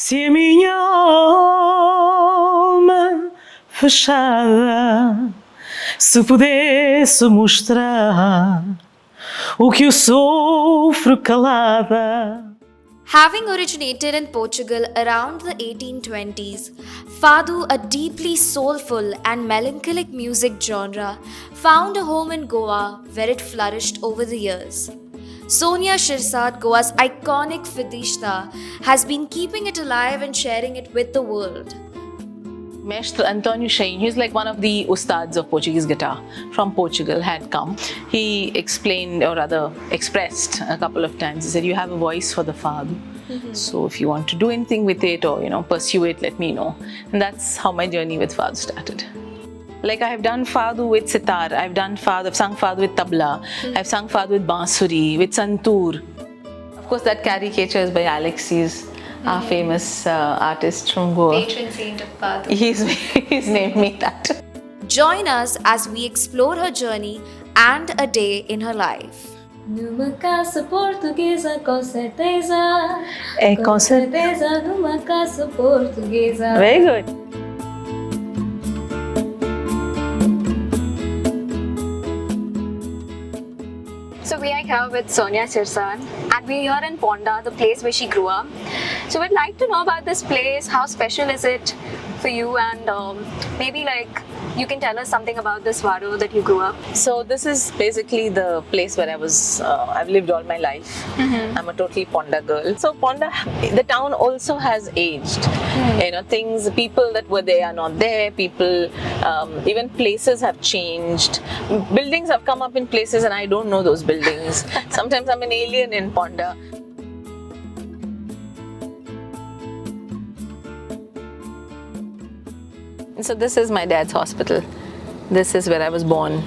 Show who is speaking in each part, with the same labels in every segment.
Speaker 1: Se a minha alma fechada se pudesse mostrar o que eu sofro calada.
Speaker 2: Having originated in Portugal around the 1820s, Fado, a deeply soulful and melancholic music genre, found a home in Goa where it flourished over the years. Sonia Shirsat, Goa's iconic fadista, has been keeping it alive and sharing it with the world.
Speaker 3: Mestre António Chain, he's like one of the ustads of Portuguese guitar from Portugal, had come. He explained, or rather expressed a couple of times, he said, you have a voice for the fado. So if you want to do anything with it or, pursue it, let me know. And that's how my journey with fado started. Like I have done fado with sitar, I've sung fado with tabla, I've sung fado with bansuri, with santoor. Of course, that caricature is by Alexis, our famous artist from Goa.
Speaker 2: Patron saint of Fado.
Speaker 3: He's named me that.
Speaker 2: Join us as we explore her journey and a day in her life.
Speaker 4: Numa casa portuguesa, com certeza.
Speaker 3: Com
Speaker 4: certeza, numa casa portuguesa.
Speaker 3: Very good.
Speaker 5: So we are here with Sonia Shirsat and we are here in Ponda, the place where she grew up. So we'd like to know about this place, how special is it for you, and maybe you can tell us something about this Fado that you grew up.
Speaker 3: So this is basically the place where I've lived all my life. I'm a totally Ponda girl. So Ponda, the town also has aged. People that were there are not there. People, even places have changed. Buildings have come up in places and I don't know those buildings. Sometimes I'm an alien in Ponda. So this is my dad's hospital. This is where I was born.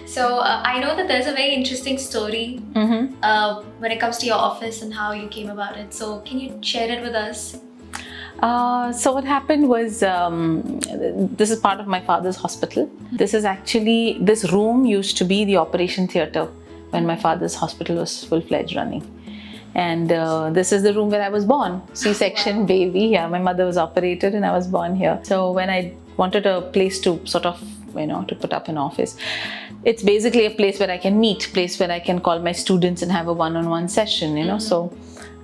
Speaker 2: So I know that there's a very interesting story when it comes to your office and how you came about it. So can you share it with us?
Speaker 3: So what happened was, this is part of my father's hospital. This room used to be the operation theatre when my father's hospital was full-fledged running. And this is the room where I was born. C-section baby. Yeah, my mother was operated and I was born here. So when I wanted a place to sort of, to put up an office, it's basically a place where I can meet, place where I can call my students and have a one-on-one session, so.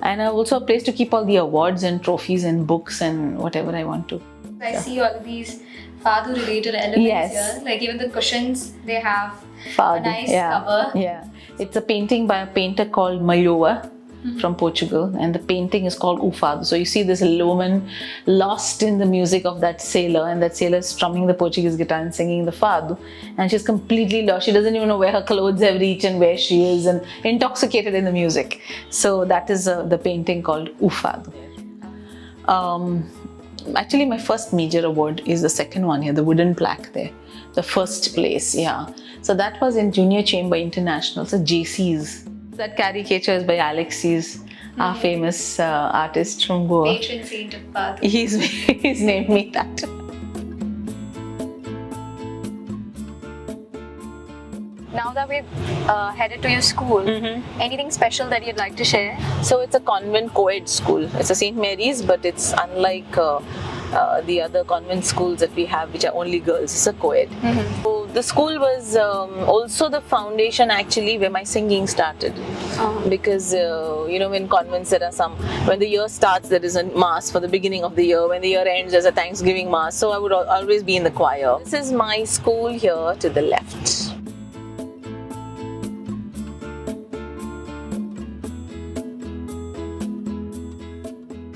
Speaker 3: And also a place to keep all the awards and trophies and books and whatever I want to.
Speaker 2: I see all of these Fado related elements here. Like even the cushions, they have
Speaker 3: Fado,
Speaker 2: a nice
Speaker 3: cover.
Speaker 2: cover.
Speaker 3: Yeah. It's a painting by a painter called Mando. From Portugal, and the painting is called Fado. So you see this woman lost in the music of that sailor, and that sailor is strumming the Portuguese guitar and singing the Fado, and she's completely lost. She doesn't even know where her clothes have reached and where she is, and intoxicated in the music. So that is the painting called Fado. Actually, my first major award is the second one here, the wooden plaque there. The first place, yeah. So that was in Junior Chamber International, so JC's. That caricature is by Alexis, our famous artist from Goa.
Speaker 2: Patron saint of Fado.
Speaker 3: He's named me that.
Speaker 5: Now that we've headed to your school, anything special that you'd like to share?
Speaker 3: So it's a convent co-ed school. It's a St. Mary's, but it's unlike the other convent schools that we have, which are only girls. It's a co-ed. So the school was also the foundation actually where my singing started. Because in convents there are when the year starts there is a mass for the beginning of the year. When the year ends there's a Thanksgiving mass. So I would always be in the choir. This is my school here to the left.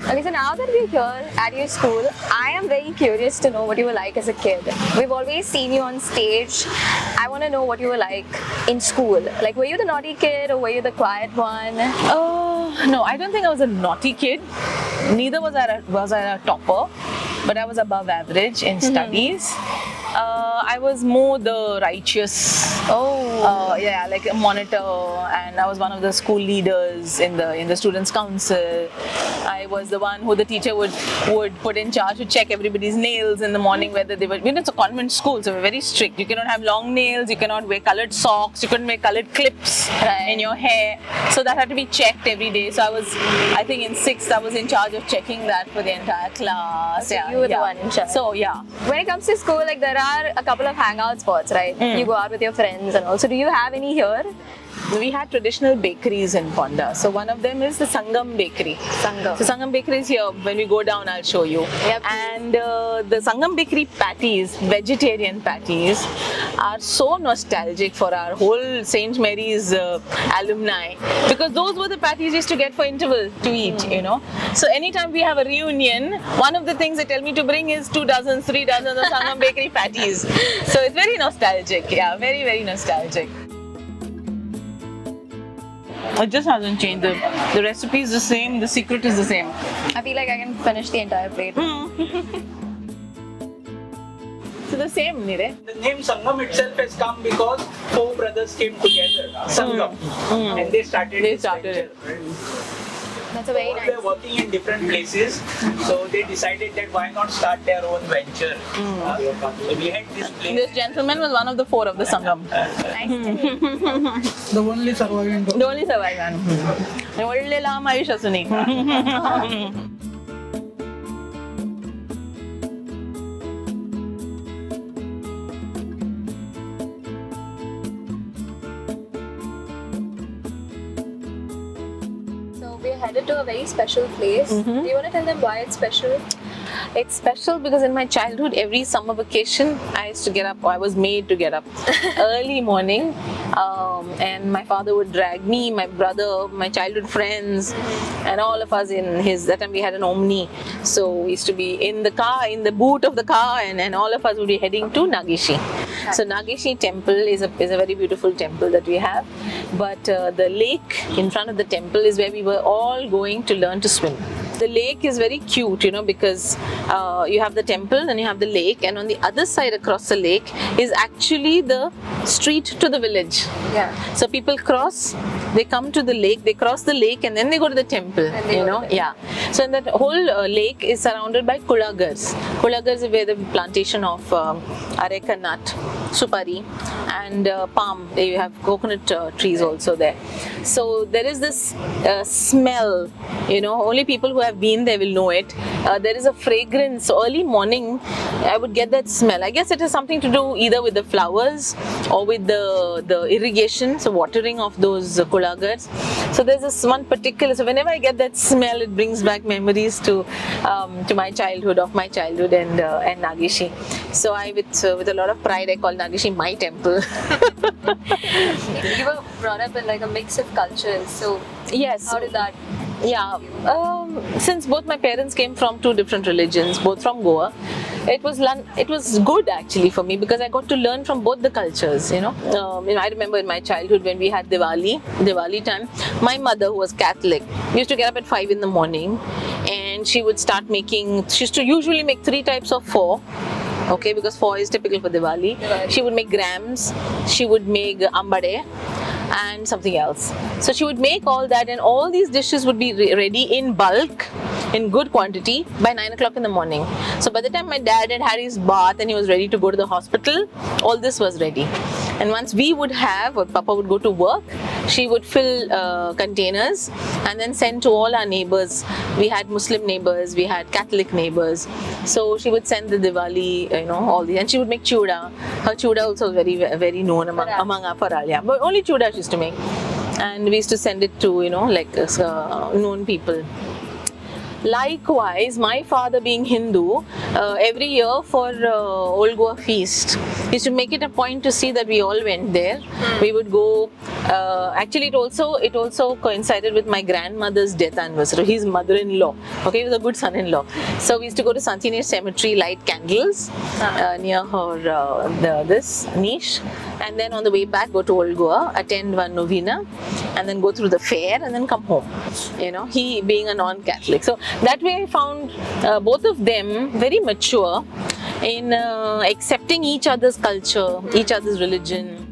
Speaker 5: Okay, so now that we're here at your school, I am very curious to know what you were like as a kid. We've always seen you on stage. I want to know what you were like in school. Like, were you the naughty kid or were you the quiet one?
Speaker 3: No, I don't think I was a naughty kid. Neither was I a topper, but I was above average in studies. I I was more the righteous. Yeah, like a monitor, and I was one of the school leaders in the students' council. I was the one who the teacher would put in charge to check everybody's nails in the morning, whether they were. It's a convent school, so we're very strict. You cannot have long nails. You cannot wear colored socks. You couldn't wear colored clips in your hair. So that had to be checked every day. So I think in 6th, I was in charge of checking that for the entire class.
Speaker 5: So you were the one in charge.
Speaker 3: So yeah.
Speaker 5: When it comes to school, like there are a couple of hangout spots, right? You go out with your friends and all. So do you have any here?
Speaker 3: We had traditional bakeries in Ponda. So one of them is the Sangam Bakery.
Speaker 5: Sangam.
Speaker 3: So Sangam Bakery is here. When we go down, I'll show you.
Speaker 5: Yep.
Speaker 3: And the Sangam Bakery patties, vegetarian patties, are so nostalgic for our whole St. Mary's alumni, because those were the patties we used to get for interval to eat, you know. So anytime we have a reunion, one of the things they tell me to bring is 2 dozens, 3 dozens of Sangam Bakery patties. So it's very nostalgic. Yeah, very, very nostalgic. It just hasn't changed. The recipe is the same, the secret is the same.
Speaker 5: I feel like I can finish the entire plate.
Speaker 3: So the same, Nire.
Speaker 6: The name Sangam itself has come because 4 brothers came together, Sangam, and they started this venture.
Speaker 5: That's a very
Speaker 6: All
Speaker 5: nice.
Speaker 6: were working in different places, so they decided that why not start their own venture. So we had this place.
Speaker 3: This gentleman was one of the 4 of the Sangam.
Speaker 6: The only surviving.
Speaker 3: The only survivor. ಒಳ್ಳೆ ಲಾಮ ಆಯುಷ ಸುನಿ.
Speaker 5: We're headed to a very special place. Do you want to tell them why it's special?
Speaker 3: It's special because in my childhood, every summer vacation, I used to get up, or I was made to get up early morning, and my father would drag me, my brother, my childhood friends, and all of us in his, that time we had an Omni, so we used to be in the car, in the boot of the car, and all of us would be heading to Nagueshi. So Nagueshi Temple is a very beautiful temple that we have, but the lake in front of the temple is where we were all going to learn to swim. The lake is very cute, you know, because you have the temple and you have the lake, and on the other side across the lake is actually the street to the village.
Speaker 5: Yeah.
Speaker 3: So people cross, they come to the lake, they cross the lake, and then they go to the temple, you know. Yeah. So in that whole lake is surrounded by kulagars. Kulagars is where the plantation of areca nut, supari, and palm. You have coconut trees also there. So there is this smell, you know, only people who have been there will know it. There is a fragrance. So early morning, I would get that smell. I guess it has something to do either with the flowers or with the irrigation, so watering of those kulagars. So there's this one particular. So whenever I get that smell, it brings back memories to my childhood, and Nagueshi. So I, with a lot of pride, I call Nagueshi my temple.
Speaker 5: You were brought up in like a mix of cultures. So
Speaker 3: Yes.
Speaker 5: how did that?
Speaker 3: Yeah, since both my parents came from 2 different religions, both from Goa, it was good actually for me because I got to learn from both the cultures, you know. I remember in my childhood when we had Diwali time, my mother, who was Catholic, used to get up at 5 in the morning, and she would start making, she used to usually make 3 types of pho. Okay, because pho is typical for Diwali. She would make grams, she would make ambade, and something else. So she would make all that, and all these dishes would be ready in bulk, in good quantity, by 9 o'clock in the morning. So by the time my dad had had his bath and he was ready to go to the hospital, all this was ready. And once we would have, or Papa would go to work, she would fill containers and then send to all our neighbors. We had Muslim neighbors, we had Catholic neighbors. So she would send the Diwali, you know, all these. And she would make chuda. Her chuda also was very, very known among our faral. Yeah. But only chuda she used to make. And we used to send it to, you know, like known people. Likewise, my father being Hindu, every year for Old Goa feast, he used to make it a point to see that we all went there. We would go. Actually, it also coincided with my grandmother's death anniversary. His mother-in-law. Okay, he was a good son-in-law. So we used to go to Sonias Cemetery, light candles near her this niche, and then on the way back go to Old Goa, attend one novena, and then go through the fair, and then come home. You know, he being a non-Catholic. So that way I found both of them very mature in accepting each other's culture, each other's religion.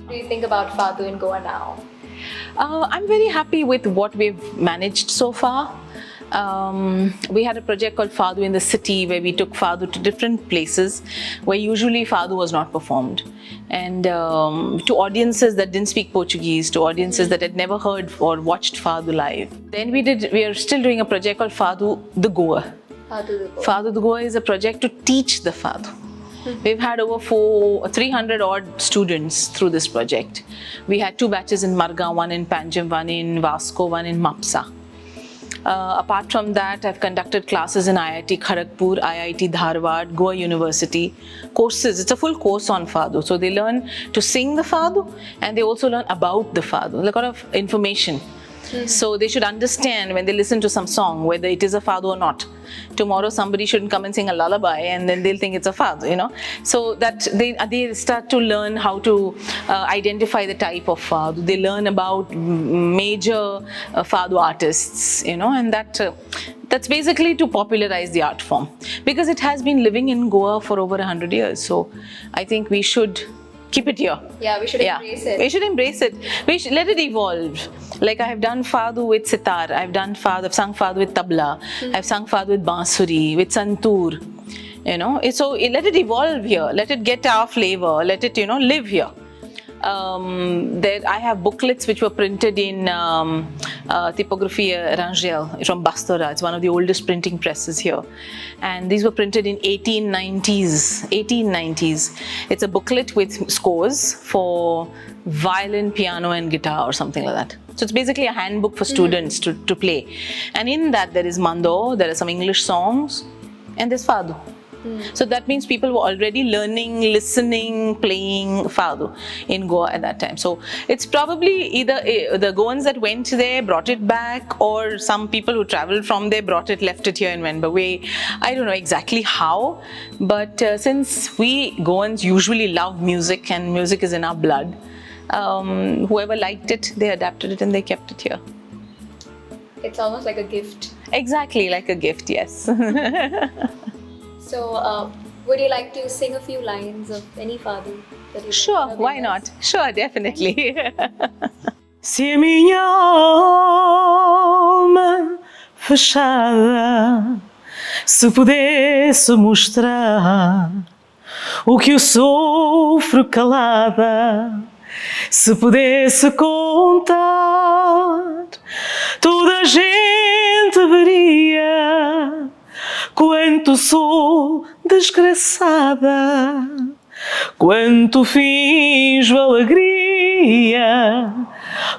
Speaker 2: What do you think about Fado in Goa now?
Speaker 3: I'm very happy with what we've managed so far. We had a project called Fado in the city where we took Fado to different places where usually Fado was not performed, and to audiences that didn't speak Portuguese, to audiences that had never heard or watched Fado live. Then we are still doing a project called Fado the Goa. Fado the Goa is a project to teach the Fado. We've had over 300 odd students through this project. We had 2 batches in Marga, one in Panjim, one in Vasco, one in Mapsa. Apart from that, I've conducted classes in IIT Kharagpur, IIT Dharwad, Goa University, courses. It's a full course on Fado. So they learn to sing the Fado and they also learn about the Fado. A lot of information. So they should understand when they listen to some song whether it is a Fado or not. Tomorrow somebody shouldn't come and sing a lullaby and then they'll think it's a Fado, you know. So that they start to learn how to identify the type of Fado. They learn about major Fado artists, you know, and that's basically to popularize the art form, because it has been living in Goa for over 100 years. So I think we should keep it here.
Speaker 2: Yeah, we should embrace it.
Speaker 3: We should embrace it. We should let it evolve. Like I have done Fado with sitar, I've sung Fado with tabla, I've sung Fado with bansuri, with santoor. You know, so let it evolve here. Let it get our flavor. Let it, you know, live here. I have booklets which were printed in typography Rangel from Bastora. It's one of the oldest printing presses here, and these were printed in 1890s. It's a booklet with scores for violin, piano and guitar or something like that. So it's basically a handbook for students to play, and in that there is Mando, there are some English songs, and there's Fado. So that means people were already learning, listening, playing Fado in Goa at that time. So it's probably either the Goans that went there brought it back, or some people who traveled from there left it here and went away. I don't know exactly how, but since we Goans usually love music and music is in our blood, whoever liked it, they adapted it and they kept it here.
Speaker 2: It's almost like a gift.
Speaker 3: Exactly, like a gift, yes.
Speaker 2: So, would you like to sing a few lines of any Fado that you
Speaker 3: Sure, why not? Sure, definitely.
Speaker 1: Se a minha alma fechada se pudesse mostrar o que eu sofro calada, se pudesse contar, toda a gente veria quanto sou desgraçada, quanto finjo alegria,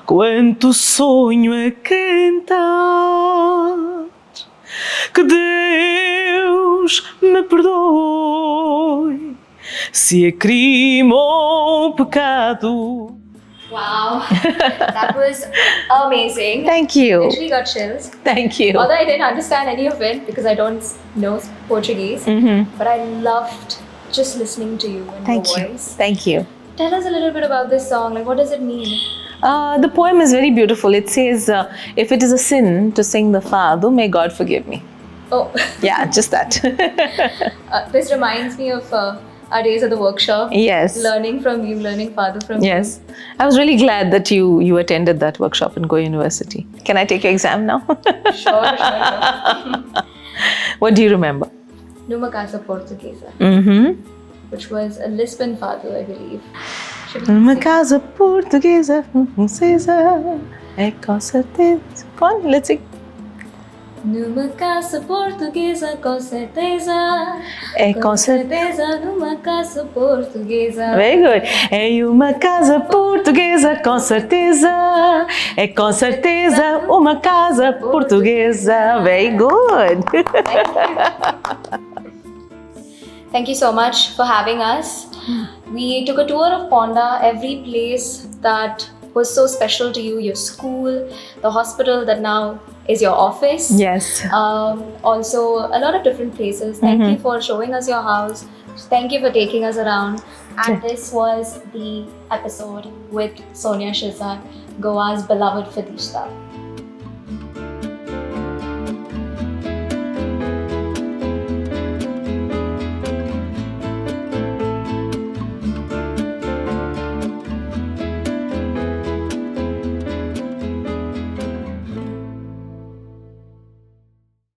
Speaker 1: quanto sonho a cantar. Que Deus me perdoe se é crime ou pecado.
Speaker 2: Wow, that was amazing.
Speaker 3: Thank you.
Speaker 2: Literally got chills.
Speaker 3: Thank you.
Speaker 2: Although I didn't understand any of it because I don't know Portuguese, but I loved just listening to you and your voice.
Speaker 3: Thank you.
Speaker 2: Tell us a little bit about this song. Like, what does it mean?
Speaker 3: The poem is very beautiful. It says, if it is a sin to sing the Fado, may God forgive me.
Speaker 2: Oh,
Speaker 3: Yeah, just that.
Speaker 2: this reminds me of our days at the workshop.
Speaker 3: Yes.
Speaker 2: Learning from you, learning Fado from
Speaker 3: Yes. I was really glad that you attended that workshop in Goa University. Can I take your exam now?
Speaker 2: you. Sure.
Speaker 3: What do you remember?
Speaker 2: Numa Casa Portuguesa, which was a Lisbon Fado, I believe. Should we
Speaker 3: Uma
Speaker 2: sing?
Speaker 3: casa portuguesa, francesa, é com certeza. Come on, let's sing.
Speaker 4: Numa casa portuguesa, com certeza.
Speaker 3: É com certeza.
Speaker 4: Numa casa portuguesa.
Speaker 3: Very good. É uma casa portuguesa, com certeza. É com certeza uma casa portuguesa. Very good.
Speaker 2: Thank you so much for having us. We took a tour of Ponda, every place that was so special to you, your school, the hospital that now
Speaker 4: is your office.
Speaker 3: Yes.
Speaker 4: Also, a lot of different places. Thank you for showing us your house. Thank you for taking us around. And this was the episode with Sonia Shirsat, Goa's beloved Fadishta.